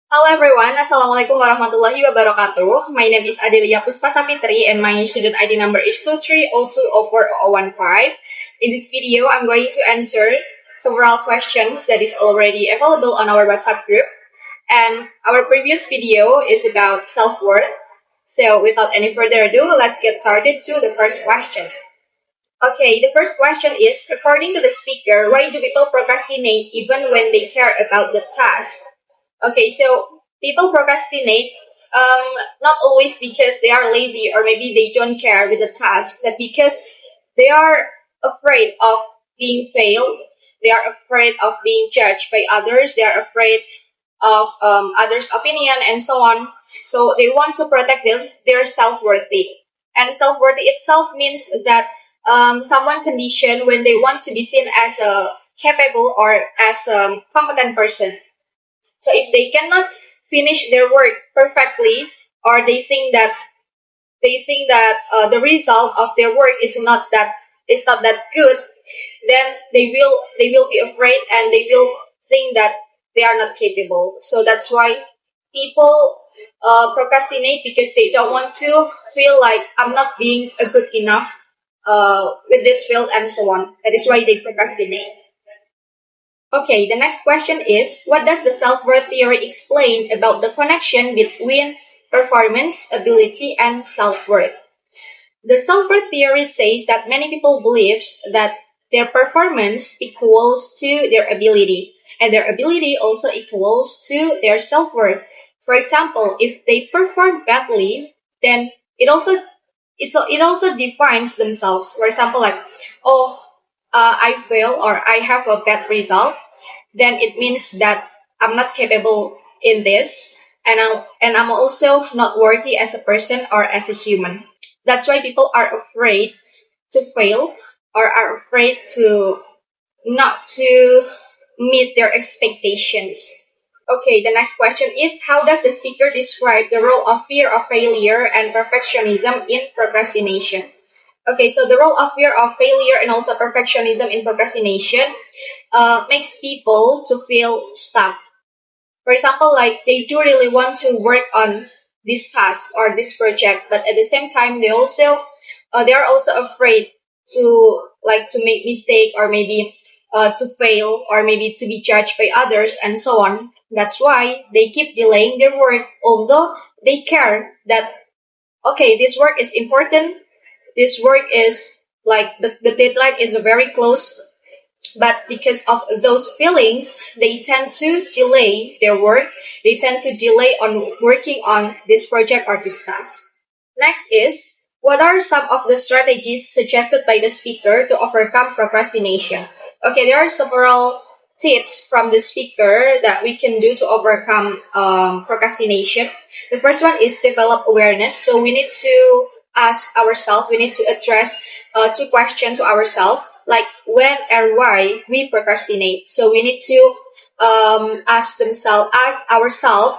Hello everyone, Assalamualaikum warahmatullahi wabarakatuh. My name is Adelia Puspa Savitri and my student ID number is 230204015. In this video, I'm going to answer several questions that is already available on our WhatsApp group. And our previous video is about self-worth. So without any further ado, let's get started to the first question. Okay, the first question is, according to the speaker, why do people procrastinate even when they care about the task? Okay, so people procrastinate not always because they are lazy or maybe they don't care with the task, but because they are afraid of being failed. They are afraid of being judged by others. They are afraid of others' opinion and so on. So they want to protect their self-worthy. And self-worthy itself means that someone conditioned when they want to be seen as a capable or as a competent person. So if they cannot finish their work perfectly, or they think that the result of their work is not that good, then they will be afraid and they will think that they are not capable. So that's why people procrastinate because they don't want to feel like I'm not being a good enough with this field and so on. That is why they procrastinate. Okay, the next question is, what does the self-worth theory explain about the connection between performance, ability, and self-worth? The self-worth theory says that many people believe that their performance equals to their ability, and their ability also equals to their self-worth. For example, if they perform badly, then it also defines themselves. For example, like, oh, I fail or I have a bad result, then it means that I'm not capable in this, and I'm also not worthy as a person or as a human. That's why people are afraid to fail or are afraid to not to meet their expectations. Okay, the next question is, how does the speaker describe the role of fear of failure and perfectionism in procrastination? Okay, so the role of fear of failure and also perfectionism in procrastination makes people to feel stuck. For example, like they do really want to work on this task or this project, but at the same time they are also afraid to make mistake or maybe to fail or maybe to be judged by others and so on. That's why they keep delaying their work, although they care that okay, this work is important. This work is like the deadline is very close, but because of those feelings, they tend to delay their work. They tend to delay on working on this project or this task. Next is, what are some of the strategies suggested by the speaker to overcome procrastination? Okay, there are several tips from the speaker that we can do to overcome procrastination. The first one is develop awareness. So we need to ask ourselves, we need to address two questions to ourselves, like when and why we procrastinate. So we need to ask ourselves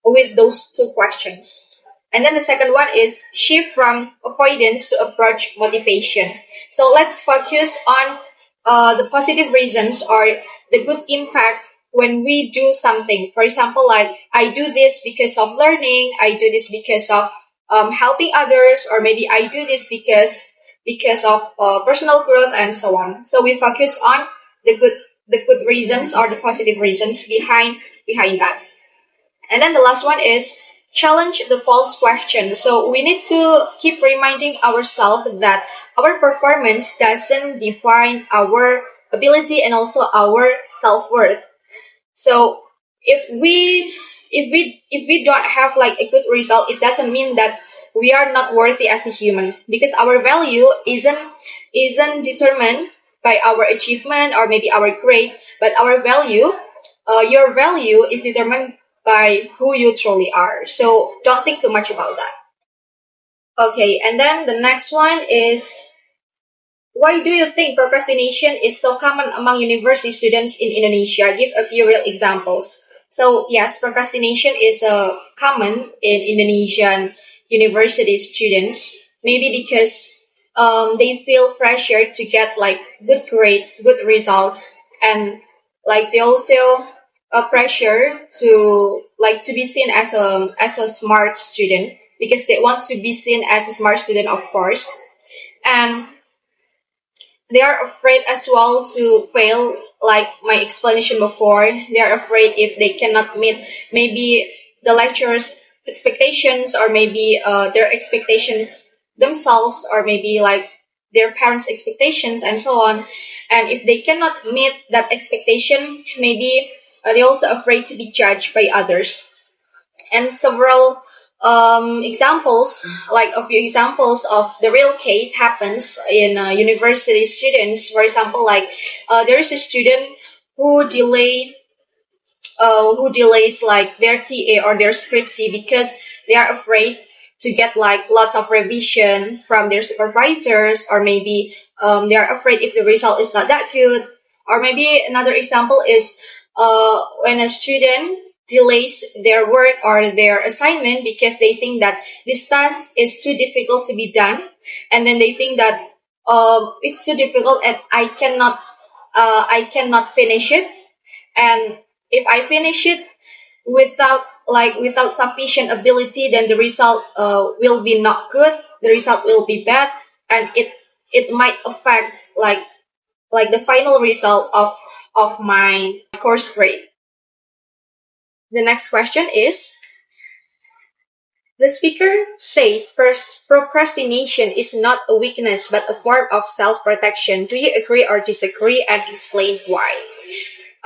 with those two questions. And then the second one is shift from avoidance to approach motivation. So let's focus on the positive reasons or the good impact when we do something. For example, like I do this because of learning, I do this because of helping others, or maybe I do this because of personal growth and so on. So we focus on the good reasons or the positive reasons behind that. And then the last one is challenge the false question. So we need to keep reminding ourselves that our performance doesn't define our ability and also our self-worth. So if we don't have like a good result, it doesn't mean that we are not worthy as a human, because our value isn't determined by our achievement or maybe our grade, but our value, your value is determined by who you truly are. So don't think too much about that. Okay, and then the next one is, why do you think procrastination is so common among university students in Indonesia? Give a few real examples. So yes, procrastination is common in Indonesian university students. Maybe because they feel pressured to get like good grades, good results, and like they also a pressure to like to be seen as a smart student because they want to be seen as a smart student, of course, and they are afraid as well to fail. Like my explanation before, they are afraid if they cannot meet maybe the lecturer's expectations, or maybe their expectations themselves, or maybe like their parents expectations and so on. And if they cannot meet that expectation, maybe they're also afraid to be judged by others. And several examples, like a few examples of the real case happens in university students. For example, like there is a student who who delays like their TA or their scriptsy because they are afraid to get like lots of revision from their supervisors, or maybe they are afraid if the result is not that good. Or maybe another example is when a student delays their work or their assignment because they think that this task is too difficult to be done, and then they think that it's too difficult and I cannot finish it, and if I finish it without sufficient ability, then the result will be not good, the result will be bad, and it might affect like the final result of my course grade. The next question is, the speaker says procrastination is not a weakness but a form of self-protection. Do you agree or disagree, and explain why?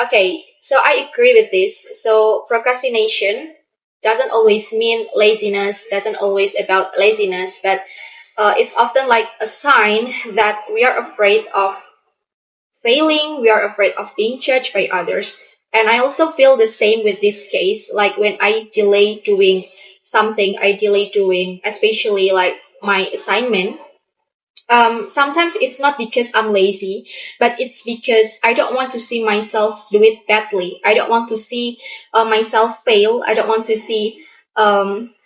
Okay, so I agree with this. So procrastination doesn't always mean laziness, doesn't always about laziness, but it's often like a sign that we are afraid of failing, we are afraid of being judged by others. And I also feel the same with this case, like when I delay doing something, I delay doing, especially like my assignment. Sometimes it's not because I'm lazy, but it's because I don't want to see myself do it badly. I don't want to see myself fail. I don't want to see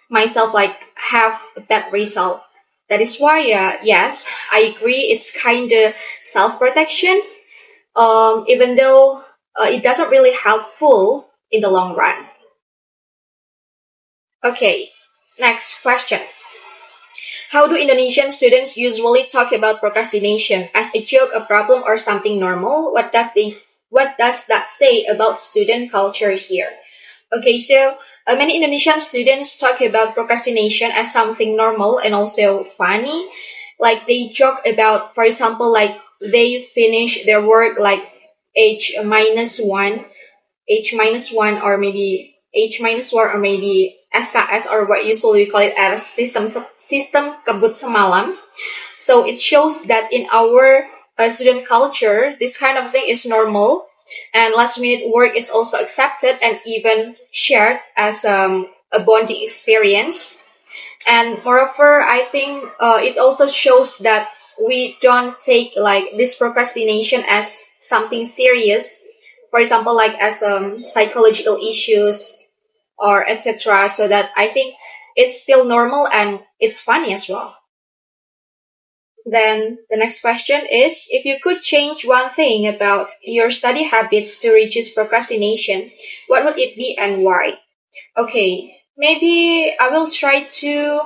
myself like have a bad result. That is why, yes, I agree. It's kind of self-protection, even though it doesn't really helpful in the long run. Okay, next question. How do Indonesian students usually talk about procrastination? As a joke, a problem, or something normal? What does that say about student culture here? Okay, so many Indonesian students talk about procrastination as something normal and also funny. Like they joke about, for example, like they finish their work like age minus one H-1, or maybe H-1, or maybe SKS, or what usually we call it as system kebut semalam. So it shows that in our student culture, this kind of thing is normal, and last minute work is also accepted and even shared as a bonding experience. And moreover, I think it also shows that we don't take like this procrastination as something serious. For example, like as psychological issues or etc. So that I think it's still normal and it's funny as well. Then the next question is, if you could change one thing about your study habits to reduce procrastination, what would it be and why? Okay, maybe I will try to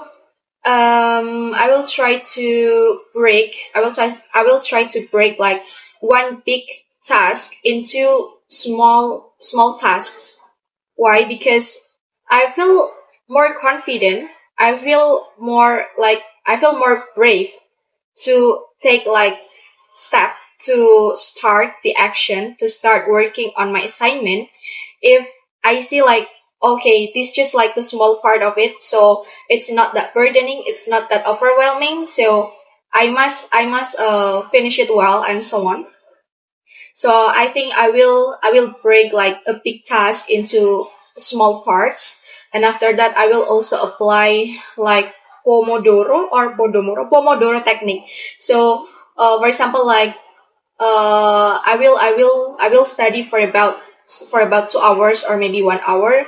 I will try to break like one big task into small tasks. Why? Because I feel more confident. I feel more brave to take like step to start the action, to start working on my assignment. If I see like, okay, this is just like the small part of it, so it's not that burdening, it's not that overwhelming, so I must finish it well, and so on. So I think I will break like a big task into small parts, and after that I will also apply like Pomodoro technique. So for example, like I will study for about 2 hours or maybe 1 hour,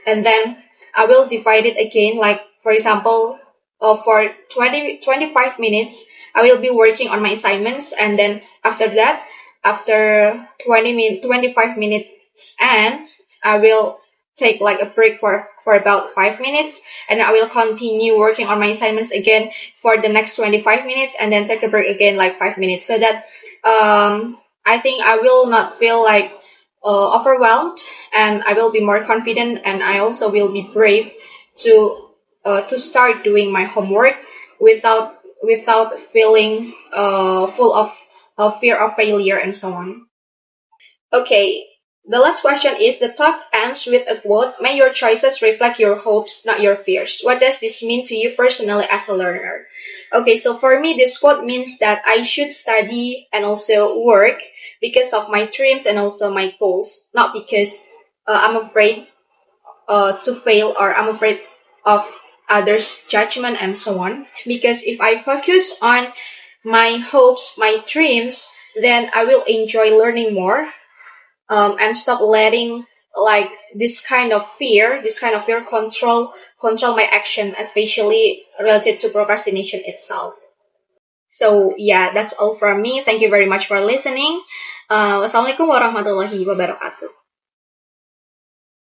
and then I will divide it again. Like for example, for 25 minutes, I will be working on my assignments, and then after that, after 25 minutes, and I will take like a break for about 5 minutes, and I will continue working on my assignments again for the next 25 minutes, and then take a break again like 5 minutes, so that I think I will not feel like overwhelmed, and I will be more confident, and I also will be brave to start doing my homework without feeling full of fear of failure and so on. Okay, the last question is, the talk ends with a quote: "May your choices reflect your hopes, not your fears." What does this mean to you personally as a learner? Okay, so for me, this quote means that I should study and also work because of my dreams and also my goals, not because I'm afraid to fail, or I'm afraid of others' judgment and so on. Because if I focus on my hopes, my dreams, then I will enjoy learning more, and stop letting like this kind of fear control my action, especially related to procrastination itself. So yeah, that's all from me. Thank you very much for listening. Wassalamualaikum warahmatullahi wabarakatuh.